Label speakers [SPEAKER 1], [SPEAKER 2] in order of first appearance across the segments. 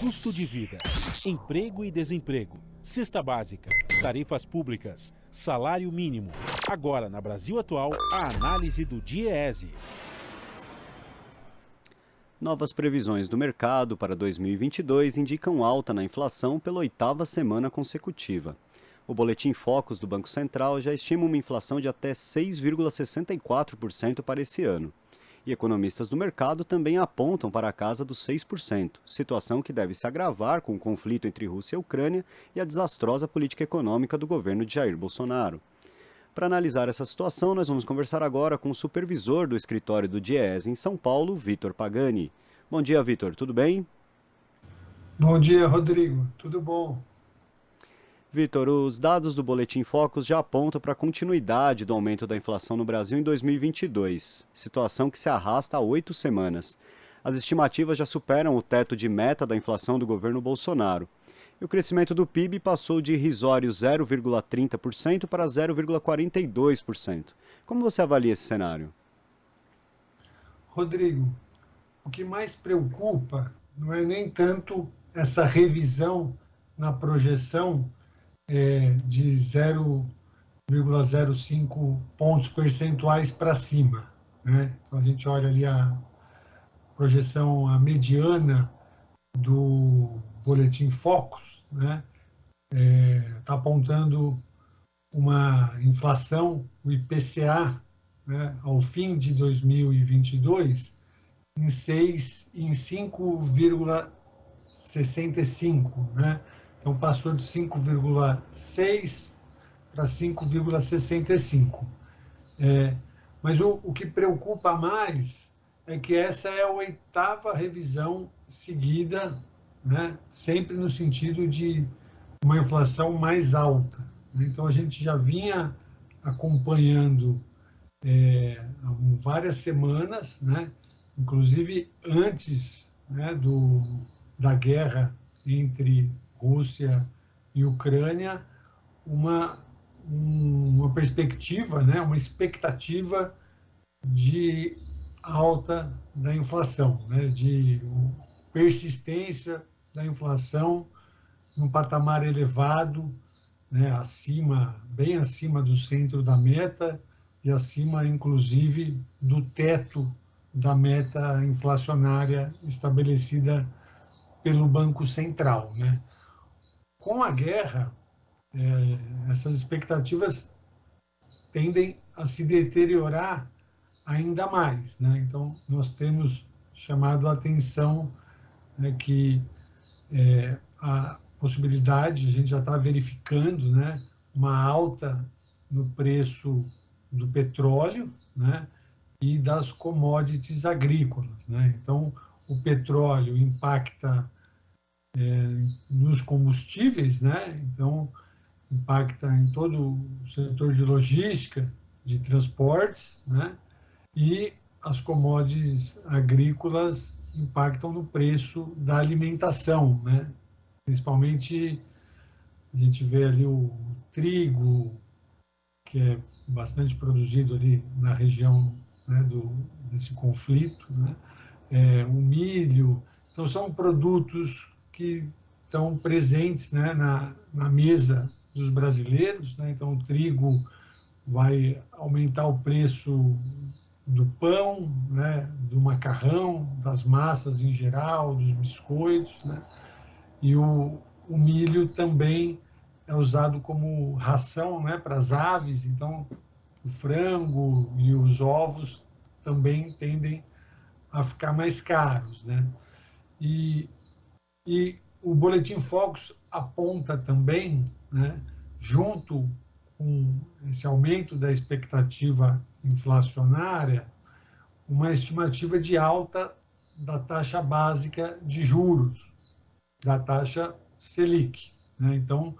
[SPEAKER 1] Custo de vida, emprego e desemprego, cesta básica, tarifas públicas, salário mínimo. Agora, na Brasil Atual, a análise do DIEESE.
[SPEAKER 2] Novas previsões do mercado para 2022 indicam alta na inflação pela 8ª semana consecutiva. O Boletim Focus do Banco Central já estima uma inflação de até 6,64% para esse ano. E economistas do mercado também apontam para a casa dos 6%, situação que deve se agravar com o conflito entre Rússia e Ucrânia e a desastrosa política econômica do governo de Jair Bolsonaro. Para analisar essa situação, nós vamos conversar agora com o supervisor do escritório do DIEESE em São Paulo, Vitor Pagani. Bom dia, Vitor, tudo bem?
[SPEAKER 3] Bom dia, Rodrigo, tudo bom?
[SPEAKER 2] Vitor, os dados do Boletim Focus já apontam para a continuidade do aumento da inflação no Brasil em 2022, situação que se arrasta há 8 semanas. As estimativas já superam o teto de meta da inflação do governo Bolsonaro. E o crescimento do PIB passou de irrisório 0,30% para 0,42%. Como você avalia esse cenário?
[SPEAKER 3] Rodrigo, o que mais preocupa não é nem tanto essa revisão na projeção de 0,05 pontos percentuais para cima, né? Então a gente olha ali a projeção, a mediana do Boletim Focus, né? Está apontando uma inflação, o IPCA, né, ao fim de 2022, em 5,65, né? Então, passou de 5,6 para 5,65. Mas o que preocupa mais é que essa é a 8ª revisão seguida, né, sempre no sentido de uma inflação mais alta. Então, a gente já vinha acompanhando há várias semanas, né, inclusive antes, né, da guerra entre Rússia e Ucrânia, uma perspectiva, né, uma expectativa de alta da inflação, né, de persistência da inflação num patamar elevado, né, bem acima do centro da meta e acima, inclusive, do teto da meta inflacionária estabelecida pelo Banco Central, né? Com a guerra, essas expectativas tendem a se deteriorar ainda mais, né? Então, nós temos chamado a atenção, né, que a possibilidade, a gente já está verificando, né, uma alta no preço do petróleo, né, e das commodities agrícolas, né? Então, o petróleo impacta nos combustíveis, né? Então, impacta em todo o setor de logística, de transportes, né? E as commodities agrícolas impactam no preço da alimentação, né? Principalmente, a gente vê ali o trigo, que é bastante produzido ali na região, né, desse conflito, né? O milho. Então, são produtos que estão presentes, né, na mesa dos brasileiros, né? Então, o trigo vai aumentar o preço do pão, né, do macarrão, das massas em geral, dos biscoitos, né? E o milho também é usado como ração, né, para as aves, então o frango e os ovos também tendem a ficar mais caros, né? E o Boletim Focus aponta também, né, junto com esse aumento da expectativa inflacionária, uma estimativa de alta da taxa básica de juros, da taxa Selic, né? Então,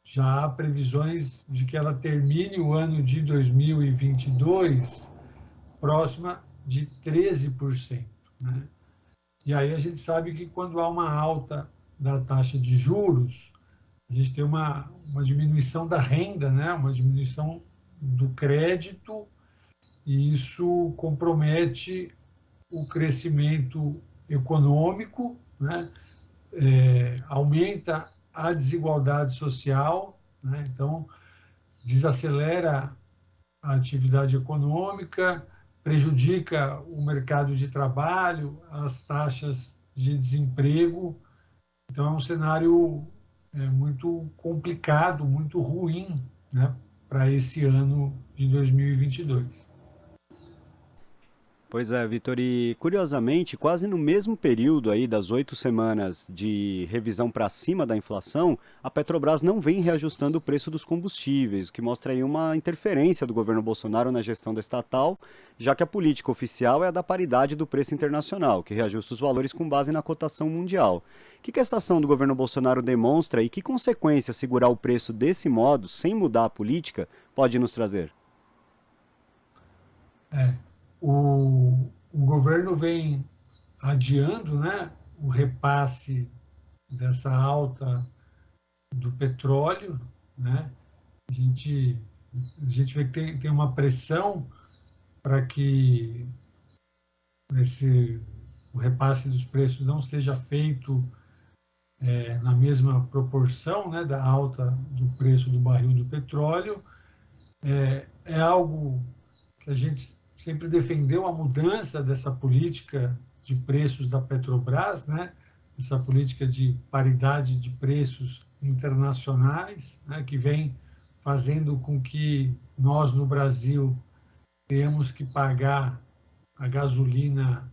[SPEAKER 3] já há previsões de que ela termine o ano de 2022 próxima de 13%, né? E aí a gente sabe que quando há uma alta da taxa de juros, a gente tem uma diminuição da renda, né? Uma diminuição do crédito, e isso compromete o crescimento econômico, né? Aumenta a desigualdade social, né? Então, desacelera a atividade econômica, prejudica o mercado de trabalho, as taxas de desemprego. Então, é um cenário muito complicado, muito ruim, né, para esse ano de 2022.
[SPEAKER 2] Pois é, Vitor, e curiosamente, quase no mesmo período aí das 8 semanas de revisão para cima da inflação, a Petrobras não vem reajustando o preço dos combustíveis, o que mostra aí uma interferência do governo Bolsonaro na gestão da estatal, já que a política oficial é a da paridade do preço internacional, que reajusta os valores com base na cotação mundial. O que essa ação do governo Bolsonaro demonstra e que consequências segurar o preço desse modo, sem mudar a política, pode nos trazer?
[SPEAKER 3] O governo vem adiando, né, o repasse dessa alta do petróleo, né? A gente vê que tem uma pressão para que o repasse dos preços não seja feito na mesma proporção, né, da alta do preço do barril do petróleo. É algo que a gente sempre defendeu, a mudança dessa política de preços da Petrobras, né, essa política de paridade de preços internacionais, né, que vem fazendo com que nós, no Brasil, tenhamos que pagar a gasolina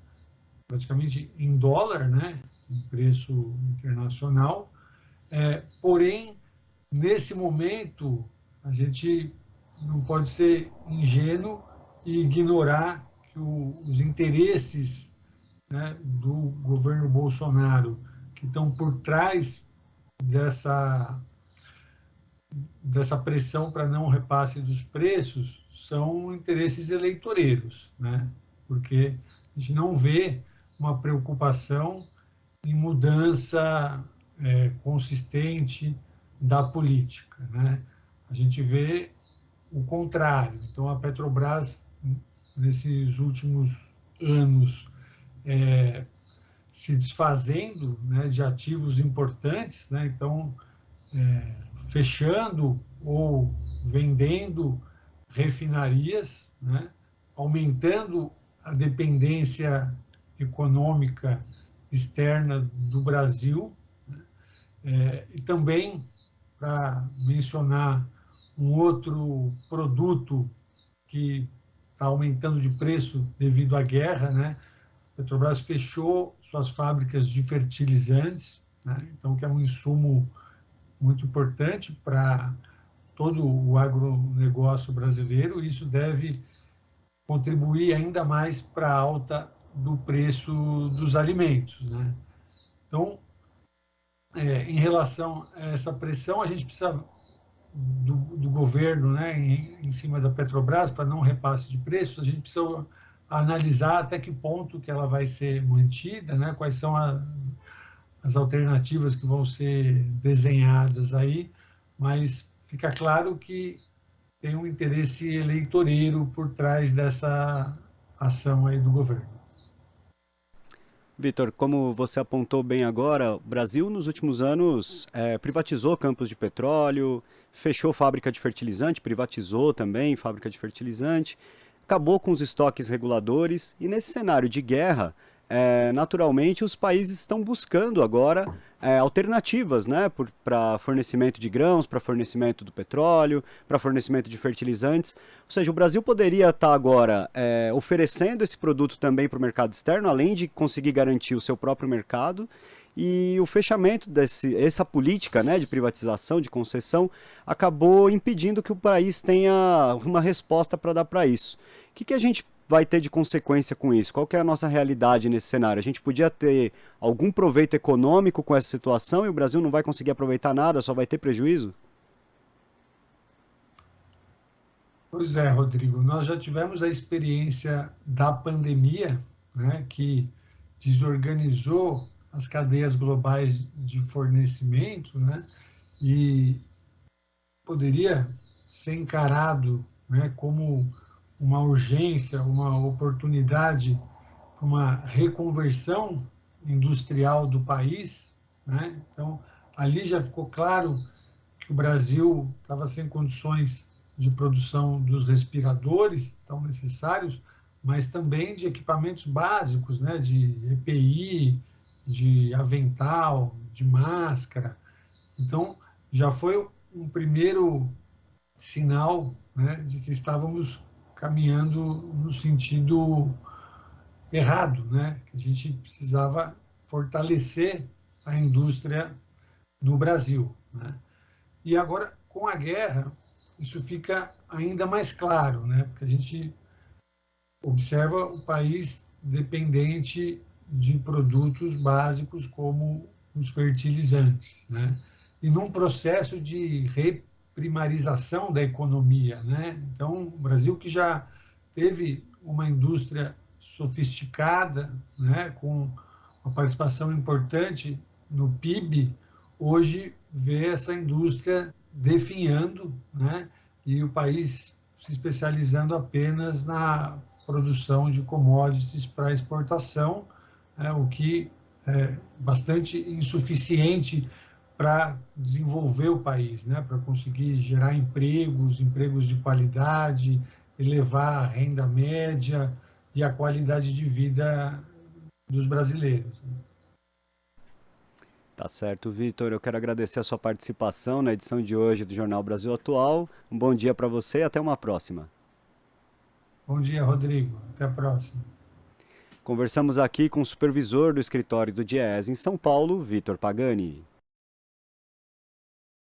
[SPEAKER 3] praticamente em dólar, né, em preço internacional. Porém, nesse momento, a gente não pode ser ingênuo e ignorar que os interesses, né, do governo Bolsonaro, que estão por trás dessa pressão para não repasse dos preços, são interesses eleitoreiros, né? Porque a gente não vê uma preocupação em mudança consistente da política, né? A gente vê o contrário. Então, a Petrobras, nesses últimos anos, se desfazendo, né, de ativos importantes, né? Então, fechando ou vendendo refinarias, né? Aumentando a dependência econômica externa do Brasil, né? E também, para mencionar um outro produto que está aumentando de preço devido à guerra, né? A Petrobras fechou suas fábricas de fertilizantes, né? Então, que é um insumo muito importante para todo o agronegócio brasileiro, e isso deve contribuir ainda mais para a alta do preço dos alimentos, né? Então, em relação a essa pressão, a gente precisa do governo, né, em cima da Petrobras, para não repasse de preços, a gente precisa analisar até que ponto que ela vai ser mantida, né, quais são as alternativas que vão ser desenhadas aí, mas fica claro que tem um interesse eleitoreiro por trás dessa ação aí do governo.
[SPEAKER 2] Vitor, como você apontou bem agora, o Brasil nos últimos anos privatizou campos de petróleo, fechou fábrica de fertilizante, privatizou também fábrica de fertilizante, acabou com os estoques reguladores e nesse cenário de guerra, naturalmente os países estão buscando agora alternativas, né, para fornecimento de grãos, para fornecimento do petróleo, para fornecimento de fertilizantes. Ou seja, o Brasil poderia estar agora oferecendo esse produto também para o mercado externo, além de conseguir garantir o seu próprio mercado. E o fechamento dessa política, né, de privatização, de concessão, acabou impedindo que o país tenha uma resposta para dar para isso. O que a gente vai ter de consequência com isso? Qual que é a nossa realidade nesse cenário? A gente podia ter algum proveito econômico com essa situação e o Brasil não vai conseguir aproveitar nada, só vai ter prejuízo?
[SPEAKER 3] Pois é, Rodrigo, nós já tivemos a experiência da pandemia, né, que desorganizou as cadeias globais de fornecimento, né, e poderia ser encarado, né, como uma urgência, uma oportunidade uma reconversão industrial do país, né? Então, ali já ficou claro que o Brasil estava sem condições de produção dos respiradores tão necessários, mas também de equipamentos básicos, né? De EPI, de avental, de máscara. Então, já foi um primeiro sinal, né, de que estávamos caminhando no sentido errado, né? Que a gente precisava fortalecer a indústria no Brasil, né? E agora, com a guerra, isso fica ainda mais claro, né? Porque a gente observa o país dependente de produtos básicos como os fertilizantes, né? E num processo de reprimarização da economia, né? Então, o Brasil, que já teve uma indústria sofisticada, né, com uma participação importante no PIB, hoje vê essa indústria definhando, né, e o país se especializando apenas na produção de commodities para exportação, né, o que é bastante insuficiente para desenvolver o país, né, para conseguir gerar empregos de qualidade, elevar a renda média e a qualidade de vida dos brasileiros.
[SPEAKER 2] Tá certo, Vitor. Eu quero agradecer a sua participação na edição de hoje do Jornal Brasil Atual. Um bom dia para você e até uma próxima.
[SPEAKER 3] Bom dia, Rodrigo. Até a próxima.
[SPEAKER 2] Conversamos aqui com o supervisor do escritório do DIEESE em São Paulo, Vitor Pagani.